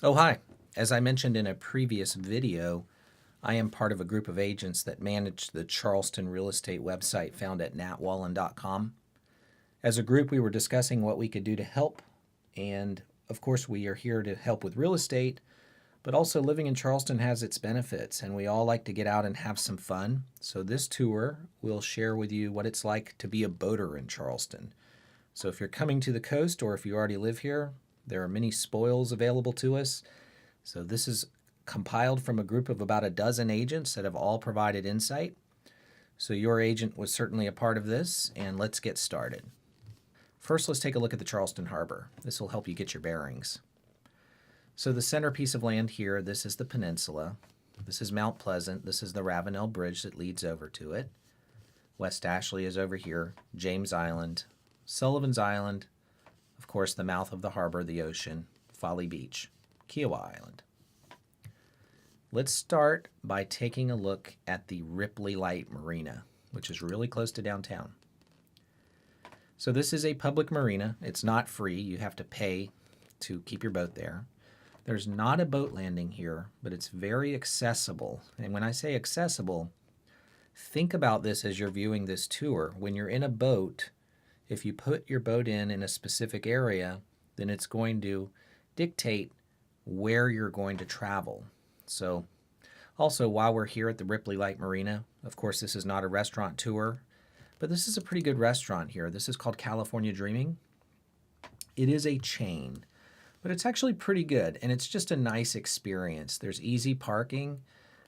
Oh, hi. As I mentioned in a previous video, I am part of a group of agents that manage the Charleston real estate website found at natwallen.com. As a group, we were discussing what we could do to help, and of course, we are here to help with real estate, but also living in Charleston has its benefits, and we all like to get out and have some fun. So, this tour will share with you what it's like to be a boater in Charleston. So, if you're coming to the coast or if you already live here, there are many spoils available to us. So this is compiled from a group of about a dozen agents that have all provided insight. So your agent was certainly a part of this, and let's get started. First, let's take a look at the Charleston Harbor. This will help you get your bearings. So the centerpiece of land here, this is the peninsula. This is Mount Pleasant. This is the Ravenel Bridge that leads over to it. West Ashley is over here, James Island, Sullivan's Island, of course the mouth of the harbor, the ocean, Folly Beach, Kiowa Island. Let's start by taking a look at the Ripley Light Marina, which is really close to downtown. So this is a public marina. It's not free. You have to pay to keep your boat there. There's not a boat landing here, but it's very accessible. And when I say accessible, think about this as you're viewing this tour. When you're in a boat, if you put your boat in a specific area, then it's going to dictate where you're going to travel. So also, while we're here at the Ripley Light Marina, of course, this is not a restaurant tour, but this is a pretty good restaurant here. This is called California Dreaming. It is a chain, but it's actually pretty good, and it's just a nice experience. There's easy parking.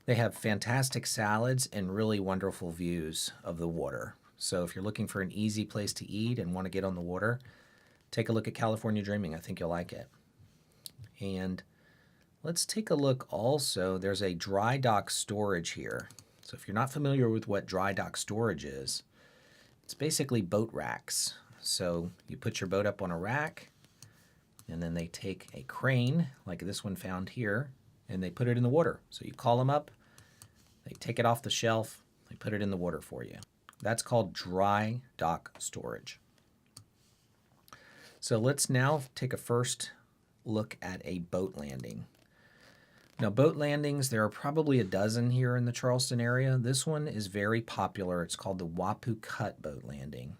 They have fantastic salads and really wonderful views of the water. So if you're looking for an easy place to eat and want to get on the water, take a look at California Dreaming. I think you'll like it. And let's take a look also. There's a dry dock storage here. So if you're not familiar with what dry dock storage is, it's basically boat racks. So you put your boat up on a rack, and then they take a crane, like this one found here, and they put it in the water. So you call them up, they take it off the shelf, they put it in the water for you. That's called dry dock storage. So let's now take a first look at a boat landing. Now, boat landings, there are probably a dozen here in the Charleston area. This one is very popular. It's called the Wapu Cut Boat Landing,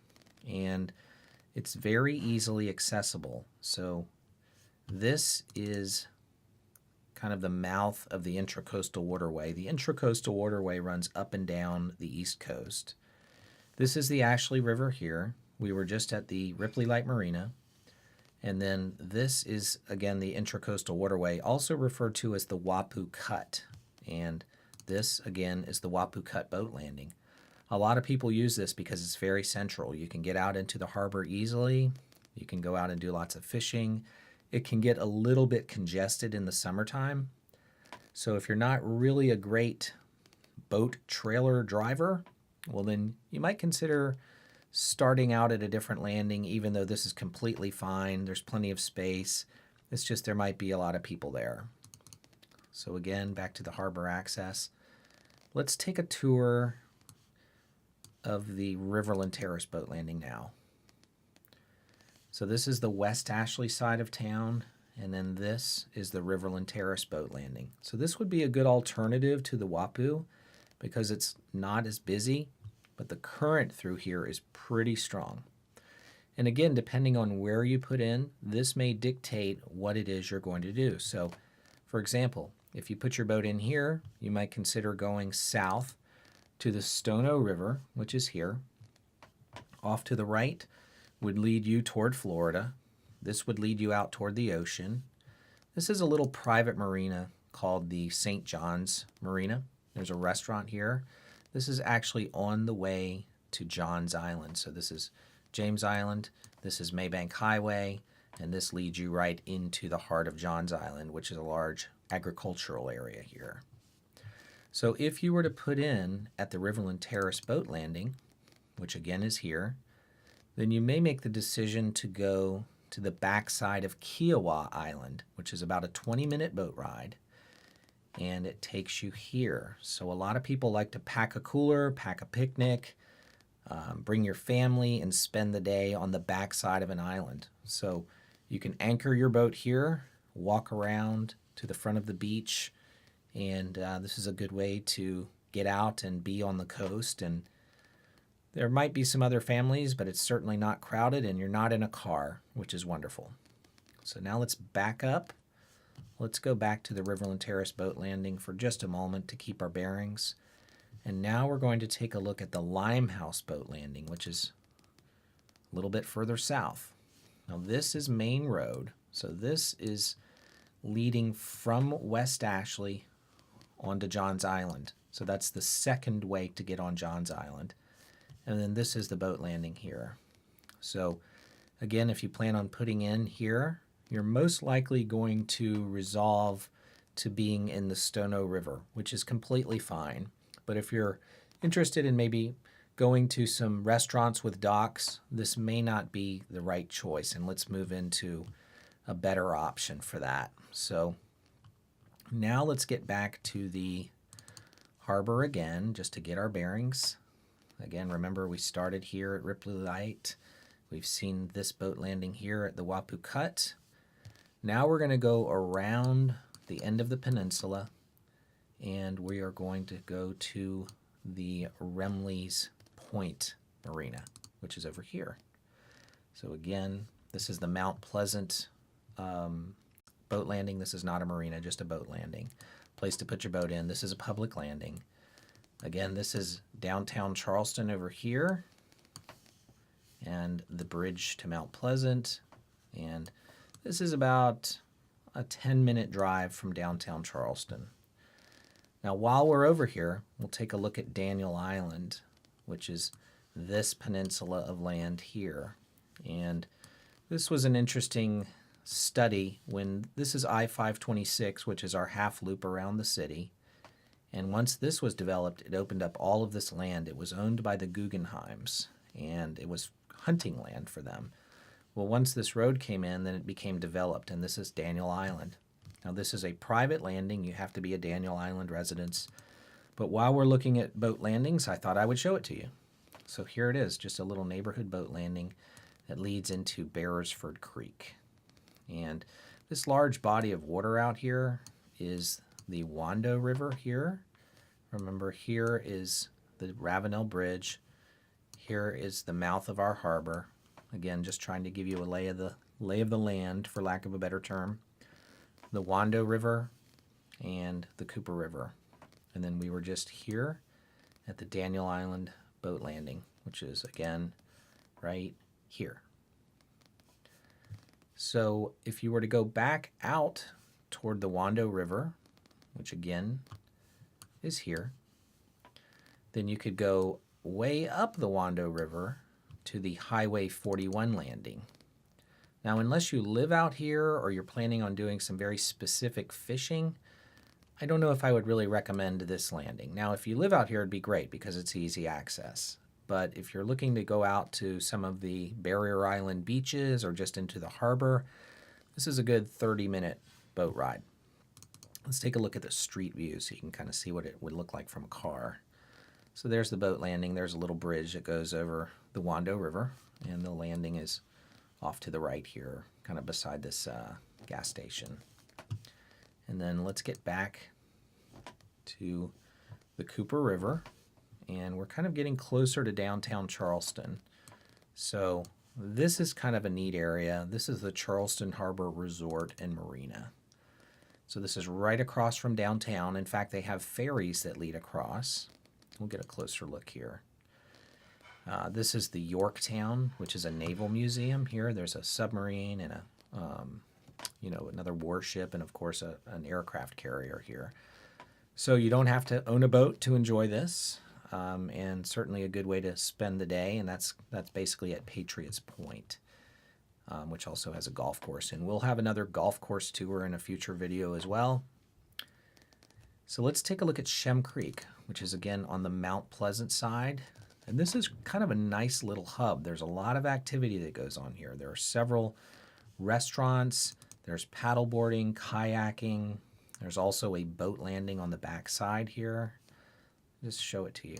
and it's very easily accessible. So this is kind of the mouth of the Intracoastal Waterway. The Intracoastal Waterway runs up and down the East Coast. This is the Ashley River here. We were just at the Ripley Light Marina. And then this is, again, the Intracoastal Waterway, also referred to as the Wapu Cut. And this, again, is the Wapu Cut boat landing. A lot of people use this because it's very central. You can get out into the harbor easily. You can go out and do lots of fishing. It can get a little bit congested in the summertime. So if you're not really a great boat trailer driver, well, then you might consider starting out at a different landing, even though this is completely fine. There's plenty of space. It's just there might be a lot of people there. So again, back to the harbor access. Let's take a tour of the Riverland Terrace boat landing now. So this is the West Ashley side of town, and then this is the Riverland Terrace boat landing. So this would be a good alternative to the Wapu because it's not as busy, but the current through here is pretty strong. And again, depending on where you put in, this may dictate what it is you're going to do. So, for example, if you put your boat in here, you might consider going south to the Stono River, which is here. Off to the right would lead you toward Florida. This would lead you out toward the ocean. This is a little private marina called the St. John's Marina. There's a restaurant here. This is actually on the way to Johns Island. So this is James Island, this is Maybank Highway, and this leads you right into the heart of Johns Island, which is a large agricultural area here. So if you were to put in at the Riverland Terrace boat landing, which again is here, then you may make the decision to go to the backside of Kiowa Island, which is about a 20-minute boat ride, and it takes you here. So a lot of people like to pack a cooler, pack a picnic, bring your family and spend the day on the backside of an island. So you can anchor your boat here, walk around, to the front of the beach, and this is a good way to get out and be on the coast. And there might be some other families, but it's certainly not crowded, and you're not in a car, which is wonderful. So now let's back up. Let's go back to the Riverland Terrace boat landing for just a moment to keep our bearings. And now we're going to take a look at the Limehouse boat landing, which is a little bit further south. Now this is Main Road, so this is leading from West Ashley onto Johns Island. So that's the second way to get on Johns Island. And then this is the boat landing here. So again, if you plan on putting in here, you're most likely going to resolve to being in the Stono River, which is completely fine. But if you're interested in maybe going to some restaurants with docks, this may not be the right choice, and let's move into a better option for that. So now let's get back to the harbor again, just to get our bearings. Again, remember we started here at Ripley Light. We've seen this boat landing here at the Wapuu Cut. Now we're going to go around the end of the peninsula, and we are going to go to the Remley's Point Marina, which is over here. So again, this is the Mount Pleasant boat landing. This is not a marina, just a boat landing. Place to put your boat in. This is a public landing. Again, this is downtown Charleston over here, and the bridge to Mount Pleasant. And this is about a 10-minute drive from downtown Charleston. Now, while we're over here, we'll take a look at Daniel Island, which is this peninsula of land here. And this was an interesting study when this is I-526, which is our half loop around the city. And once this was developed, it opened up all of this land. It was owned by the Guggenheims, and it was hunting land for them. Well, once this road came in, then it became developed, and this is Daniel Island. Now, this is a private landing. You have to be a Daniel Island resident. But while we're looking at boat landings, I thought I would show it to you. So here it is, just a little neighborhood boat landing that leads into Beresford Creek. And this large body of water out here is the Wando River here. Remember, here is the Ravenel Bridge. Here is the mouth of our harbor. Again, just trying to give you a lay of the land, for lack of a better term. The Wando River and the Cooper River. And then we were just here at the Daniel Island boat landing, which is, again, right here. So if you were to go back out toward the Wando River, which again is here, then you could go way up the Wando River to the Highway 41 landing. Now, unless you live out here or you're planning on doing some very specific fishing, I don't know if I would really recommend this landing. Now, if you live out here, it'd be great because it's easy access. But if you're looking to go out to some of the Barrier Island beaches or just into the harbor, this is a good 30-minute boat ride. Let's take a look at the street view so you can kind of see what it would look like from a car. So there's the boat landing. There's a little bridge that goes over the Wando River, and the landing is off to the right here, kind of beside this gas station. And then let's get back to the Cooper River, and we're kind of getting closer to downtown Charleston. So this is kind of a neat area. This is the Charleston Harbor Resort and Marina. So this is right across from downtown. In fact, they have ferries that lead across. We'll get a closer look here. This is the Yorktown, which is a naval museum here. There's a submarine and another warship, and of course an aircraft carrier here. So you don't have to own a boat to enjoy this, and certainly a good way to spend the day. And that's basically at Patriots Point, which also has a golf course. And we'll have another golf course tour in a future video as well. So let's take a look at Shem Creek, which is again on the Mount Pleasant side. And this is kind of a nice little hub. There's a lot of activity that goes on here. There are several restaurants. There's paddleboarding, kayaking. There's also a boat landing on the back side here. Just show it to you.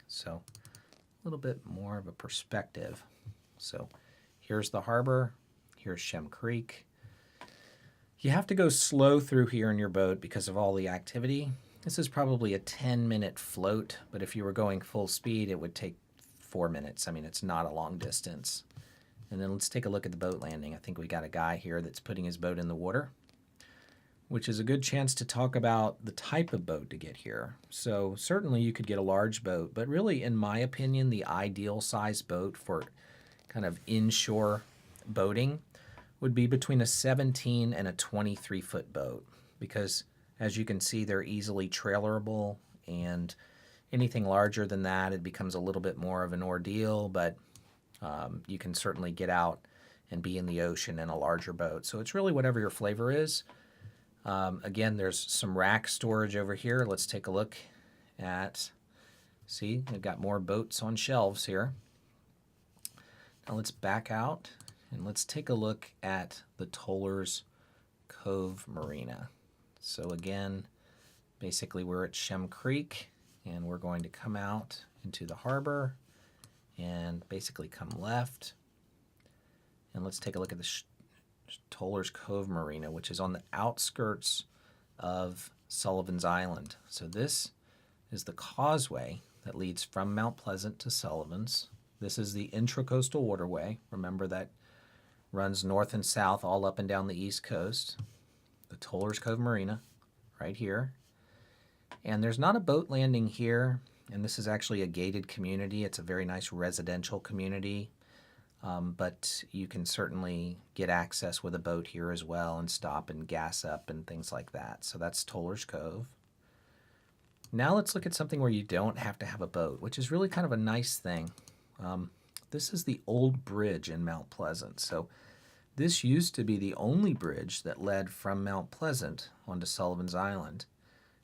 So a little bit more of a perspective. So here's the harbor. Here's Shem Creek. You have to go slow through here in your boat because of all the activity. This is probably a 10-minute float, but if you were going full speed, it would take 4 minutes. I mean, it's not a long distance. And then let's take a look at the boat landing. I think we got a guy here that's putting his boat in the water, which is a good chance to talk about the type of boat to get here. So certainly you could get a large boat, but really, in my opinion, the ideal size boat for kind of inshore boating would be between a 17 and a 23-foot boat, because as you can see, they're easily trailerable, and anything larger than that, it becomes a little bit more of an ordeal, but you can certainly get out and be in the ocean in a larger boat. So it's really whatever your flavor is. Again, there's some rack storage over here. Let's take a look at, see, we've got more boats on shelves here. Now let's back out and let's take a look at the Tollers Cove Marina. So again, basically we're at Shem Creek, and we're going to come out into the harbor and basically come left. And let's take a look at the Tollers Cove Marina, which is on the outskirts of Sullivan's Island. So this is the causeway that leads from Mount Pleasant to Sullivan's. This is the Intracoastal Waterway. Remember, that runs north and south all up and down the East Coast. The Tollers Cove Marina right here. And there's not a boat landing here, and this is actually a gated community. It's a very nice residential community, but you can certainly get access with a boat here as well and stop and gas up and things like that. So that's Tollers Cove. Now let's look at something where you don't have to have a boat, which is really kind of a nice thing. This is the old bridge in Mount Pleasant. So this used to be the only bridge that led from Mount Pleasant onto Sullivan's Island.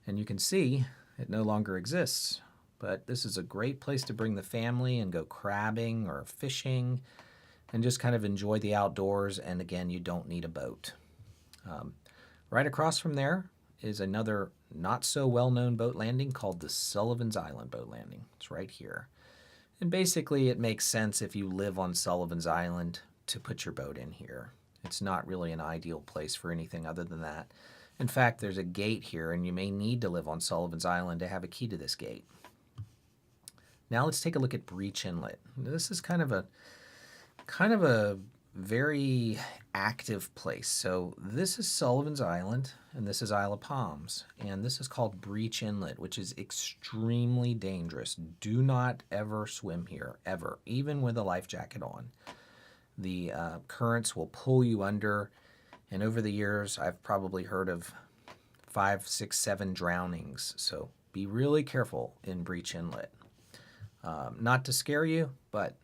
And you can see it no longer exists. But this is a great place to bring the family and go crabbing or fishing and just kind of enjoy the outdoors. And again, you don't need a boat. Right across from there is another not so well-known boat landing called the Sullivan's Island boat landing. It's right here. And basically it makes sense if you live on Sullivan's Island to put your boat in here. It's not really an ideal place for anything other than that. In fact, there's a gate here, and you may need to live on Sullivan's Island to have a key to this gate. Now let's take a look at Breach Inlet. This is kind of a very active place. So this is Sullivan's Island, and this is Isle of Palms, and this is called Breach Inlet, which is extremely dangerous. Do not ever swim here, ever, even with a life jacket on. The currents will pull you under, and over the years, I've probably heard of 5, 6, 7 drownings. So be really careful in Breach Inlet. Not to scare you, but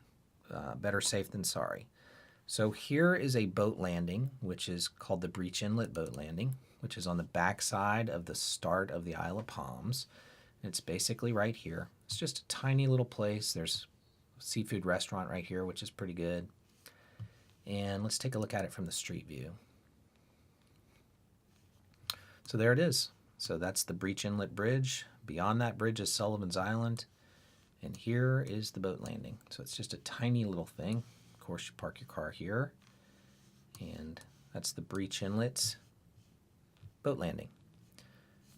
better safe than sorry. So here is a boat landing, which is called the Breach Inlet boat landing, which is on the back side of the start of the Isle of Palms. It's basically right here. It's just a tiny little place. There's a seafood restaurant right here, which is pretty good. And let's take a look at it from the street view. So there it is. So that's the Breach Inlet Bridge. Beyond that bridge is Sullivan's Island. And here is the boat landing. So it's just a tiny little thing. Of course, you park your car here. And that's the Breach Inlet boat landing.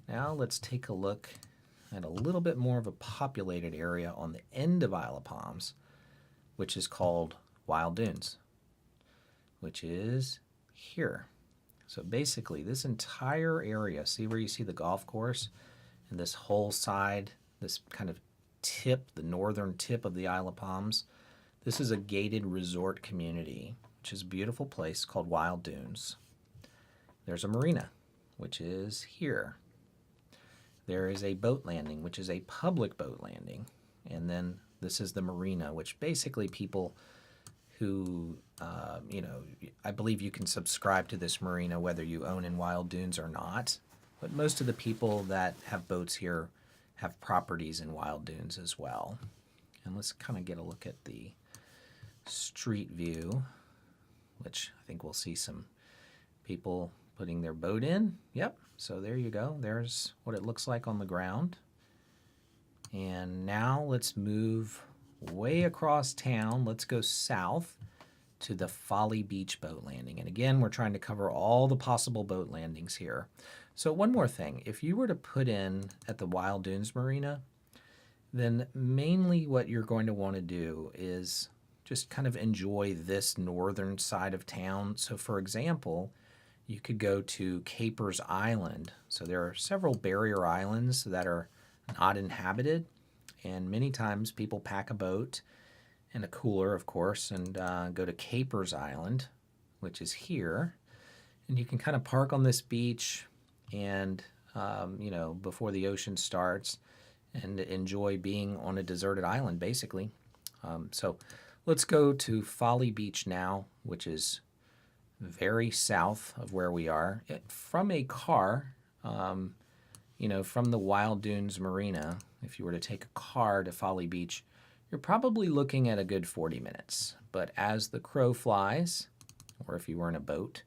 Now let's take a look at a little bit more of a populated area on the end of Isle of Palms, which is called Wild Dunes, which is here. So basically this entire area, see where you see the golf course and this whole side, this kind of tip, the northern tip of the Isle of Palms, this is a gated resort community, which is a beautiful place called Wild Dunes. There's a marina, which is here. There is a boat landing, which is a public boat landing. And then this is the marina, which basically people who, I believe you can subscribe to this marina whether you own in Wild Dunes or not. But most of the people that have boats here have properties in Wild Dunes as well. And let's kind of get a look at the street view, which I think we'll see some people putting their boat in. Yep, so there you go. There's what it looks like on the ground. And now let's move way across town. Let's go south to the Folly Beach boat landing. And again, we're trying to cover all the possible boat landings here. So one more thing, if you were to put in at the Wild Dunes Marina, then mainly what you're going to want to do is just kind of enjoy this northern side of town. So for example, you could go to Capers Island. So there are several barrier islands that are not inhabited, and many times people pack a boat and a cooler, of course, and go to Capers Island, which is here. And you can kind of park on this beach and, before the ocean starts, and enjoy being on a deserted island, basically. So let's go to Folly Beach now, which is very south of where we are. From a car, from the Wild Dunes Marina, if you were to take a car to Folly Beach, you're probably looking at a good 40 minutes. But as the crow flies, or if you were in a boat,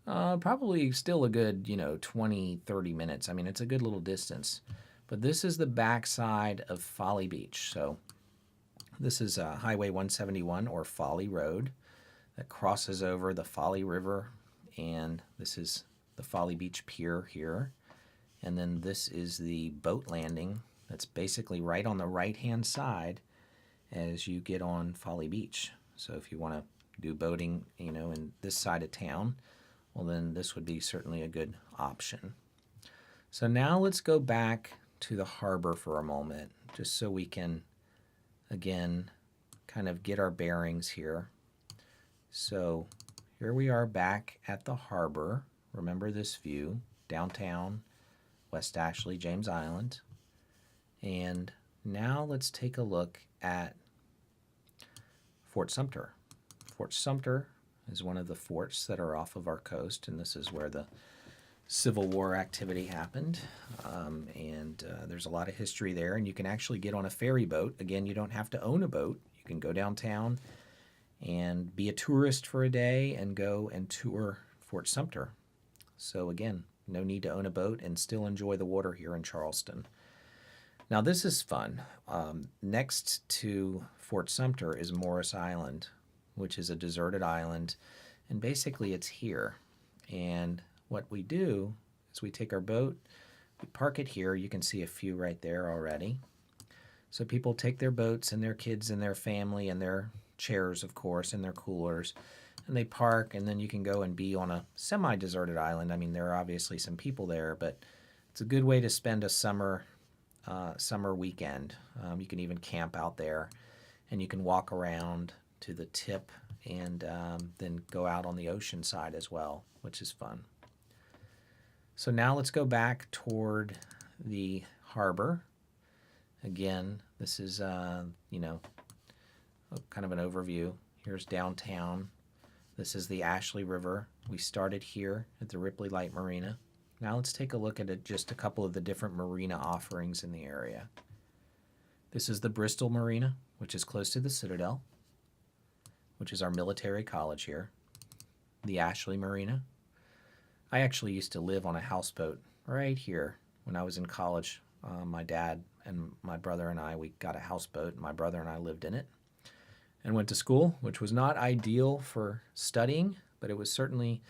probably still a good, 20, 30 minutes. I mean, it's a good little distance. But this is the backside of Folly Beach. So this is Highway 171, or Folly Road, that crosses over the Folly River. And this is the Folly Beach Pier here. And then this is the boat landing that's basically right on the right-hand side as you get on Folly Beach. So if you want to do boating, in this side of town, well, then this would be certainly a good option. So now let's go back to the harbor for a moment, just so we can, again, kind of get our bearings here. So here we are back at the harbor. Remember this view, downtown, West Ashley, James Island. And now let's take a look at Fort Sumter. Fort Sumter is one of the forts that are off of our coast, and this is where the Civil War activity happened. There's a lot of history there, and you can actually get on a ferry boat. Again, you don't have to own a boat. You can go downtown and be a tourist for a day and go and tour Fort Sumter. So again, no need to own a boat and still enjoy the water here in Charleston. Now this is fun. Next to Fort Sumter is Morris Island, which is a deserted island, and basically it's here. And what we do is we take our boat, we park it here. You can see a few right there already. So people take their boats and their kids and their family and their chairs, of course, and their coolers, and they park, and then you can go and be on a semi-deserted island. I mean, there are obviously some people there, but it's a good way to spend a summer weekend. You can even camp out there, and you can walk around to the tip and then go out on the ocean side as well, which is fun. So now let's go back toward the harbor. Again, this is, kind of an overview. Here's downtown. This is the Ashley River. We started here at the Ripley Light Marina. Now let's take a look at just a couple of the different marina offerings in the area. This is the Bristol Marina, which is close to the Citadel, which is our military college here. The Ashley Marina. I actually used to live on a houseboat right here when I was in college. My dad and my brother and I, we got a houseboat, and my brother and I lived in it and went to school, which was not ideal for studying, but it was certainly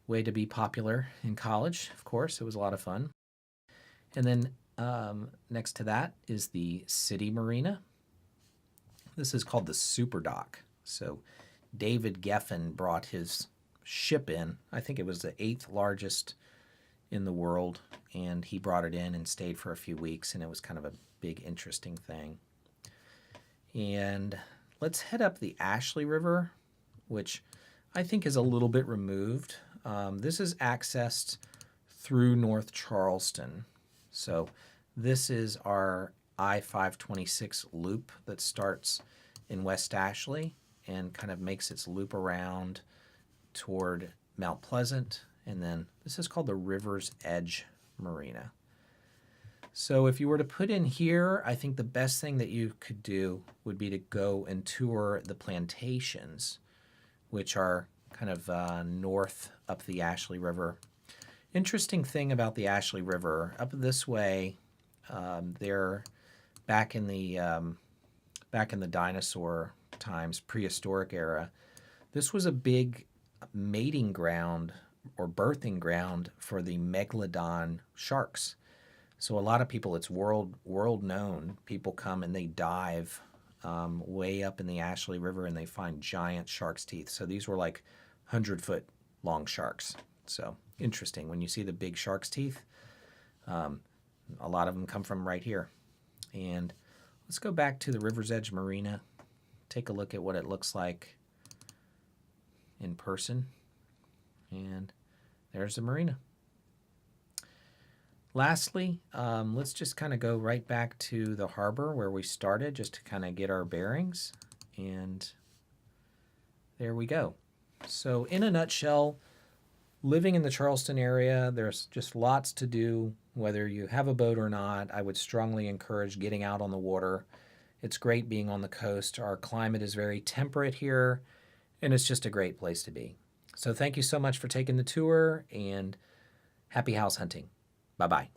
a way to be popular in college. Of course, it was a lot of fun. And then next to that is the City Marina. This is called the Super Dock. So David Geffen brought his ship in. I think it was the 8th largest in the world, and he brought it in and stayed for a few weeks, and it was kind of a big, interesting thing. And let's head up the Ashley River, which I think is a little bit removed. This is accessed through North Charleston. So this is our I-526 loop that starts in West Ashley and kind of makes its loop around toward Mount Pleasant. And then this is called the River's Edge Marina. So if you were to put in here, I think the best thing that you could do would be to go and tour the plantations, which are kind of north up the Ashley River. Interesting thing about the Ashley River, up this way, they're back in the dinosaur times, prehistoric era. This was a big mating ground or birthing ground for the megalodon sharks. So a lot of people, it's world known. People come and they dive way up in the Ashley River and they find giant shark's teeth. So these were like 100-foot long sharks. So interesting. When you see the big shark's teeth, a lot of them come from right here. And let's go back to the River's Edge Marina, take a look at what it looks like in person. And there's the marina. Lastly, let's just kind of go right back to the harbor where we started just to kind of get our bearings. And there we go. So in a nutshell, living in the Charleston area, there's just lots to do. Whether you have a boat or not, I would strongly encourage getting out on the water. It's great being on the coast. Our climate is very temperate here, and it's just a great place to be. So thank you so much for taking the tour, and happy house hunting. Bye-bye.